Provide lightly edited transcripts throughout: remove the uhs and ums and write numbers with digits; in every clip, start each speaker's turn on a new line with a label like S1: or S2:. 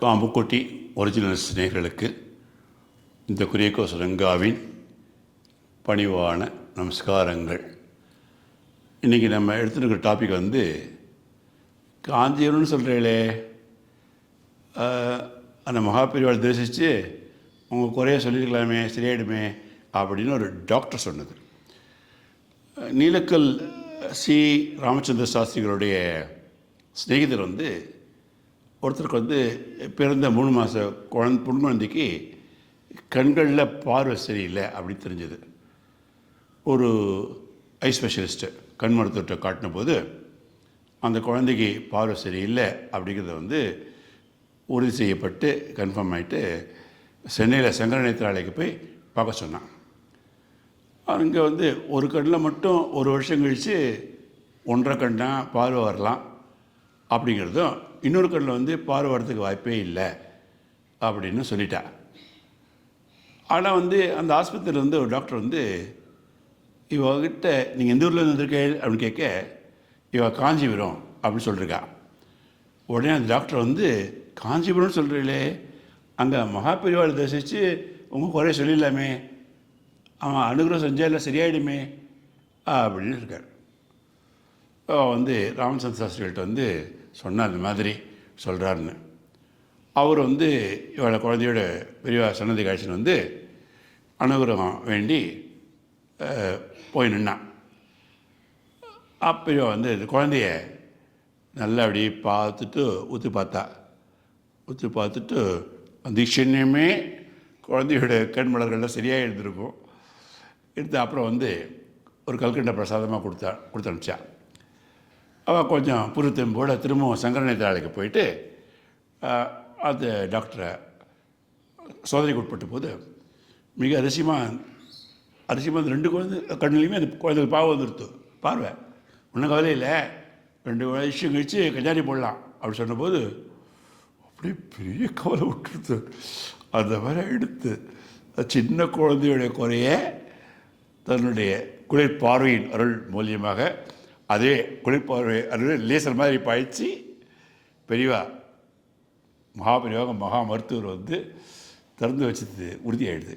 S1: காம்புக்குட்டி originals நேயர்களுக்கு இந்த குரியக்கோஸ் ரங்காவின் பணிவான நமஸ்காரங்கள். இன்றைக்கி நம்ம எடுத்துருக்கிற டாபிக் வந்து காஞ்சிபுரம்னு சொல்கிறீங்களே, அந்த மகாபெரிவாளை தரிசித்து உங்கள் குறைய சொல்லியிருக்கலாமே, சரியாயிடுமே அப்படின்னு ஒரு டாக்டர் சொன்னது. நீலக்கல் சி ராமச்சந்திர சாஸ்திரிகளுடைய ஸ்நேகிதர் வந்து ஒருத்தருக்கு வந்து பிறந்த 3 மாத பொன் குழந்தைக்கு கண்களில் பார்வை சரியில்லை அப்படின்னு தெரிஞ்சது. ஒரு ஐ ஸ்பெஷலிஸ்ட்டு கண் மருத்துவர்கிட்ட காட்டின போது அந்த குழந்தைக்கு பார்வை சரியில்லை அப்படிங்கிறத வந்து உறுதி செய்யப்பட்டு கன்ஃபார்ம் ஆகிட்டு சென்னையில் சங்கர நேத்ராலயக்கு போய் பார்க்க சொன்னான். அங்கே வந்து ஒரு கண்ணில் மட்டும் 1 வருஷம் கழித்து 1.5 கண்ணா பார்வை வரலாம் அப்படிங்கிறதும், இன்னொரு கண்ணில் வந்து பார்வை வரதுக்கு வாய்ப்பே இல்லை அப்படின்னு சொல்லிட்டா. ஆனால் வந்து அந்த ஆஸ்பத்திரியில் வந்து ஒரு டாக்டர் வந்து இவகிட்ட நீங்கள் எந்த ஊரில் வந்திருக்கேள் அப்படின்னு கேட்க, இவ காஞ்சிபுரம் அப்படின்னு சொல்லியிருக்கா. உடனே அந்த டாக்டர் வந்து காஞ்சிபுரம்னு சொல்கிறீங்களே, அங்கே மகாபெரிவாளை தரிசித்து உங்கள் குறைய சொல்லிடலாமே, அவன் அனுகிரகம் செஞ்சால் சரியாயிடுமே அப்படின்னு இருக்கார். வந்து ராமச்சந்திர சாஸ்திரிகள்கிட்ட வந்து சொன்னார் இந்த மாதிரி சொல்கிறாருன்னு. அவர் வந்து இவளை குழந்தையோட பெரியவா சன்னதி காட்சின்னு வந்து அனுகிரகம் வேண்டி போய் நின்னான். பெரியவா வந்து இந்த குழந்தைய நல்லா அப்படி பார்த்துட்டு ஊற்றி பார்த்துட்டு அந்த இஷன்யமே குழந்தையோட கண் மலர்கள்லாம் சரியாக இருந்திருக்கும். எடுத்து அப்புறம் வந்து ஒரு கல்கண்ட பிரசாதமாக கொடுத்து அனுப்பிச்சா. அவள் கொஞ்சம் புதுத்தெம்போட திரும்பவும் சங்கர நேத்ராலயக்கு போயிட்டு அந்த டாக்டரை சோதனைக்கு உட்பட்ட போது மிக அதிசயமாக அந்த 2 குழந்தை கண்ணுலையுமே அந்த குழந்தைகள் பாவம் வந்துடுத்து. பார்வை ஒன்றும் கவலை இல்லை, 2 வருஷம் கழித்து கல்யாணி போடலாம் அப்படி சொன்னபோது அப்படியே பெரிய கவலை விட்டுருது. அந்த மாதிரி எடுத்து சின்ன குழந்தையுடைய குறைய தன்னுடைய குளிர்பார்வையின் அருள் மூலியமாக அதே குளிர்பார்வை அருள் லேசர் மாதிரி பாய்ச்சி பெரியவா மகாபெரிவாக மகா மருத்துவர் வந்து திறந்து வச்சது உறுதியாயிடுது.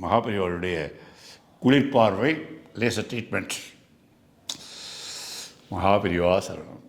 S1: மகாபெரிவாளுடைய குளிர்பார்வை லேசர் ட்ரீட்மெண்ட். மகாபெரிவா சரணம்.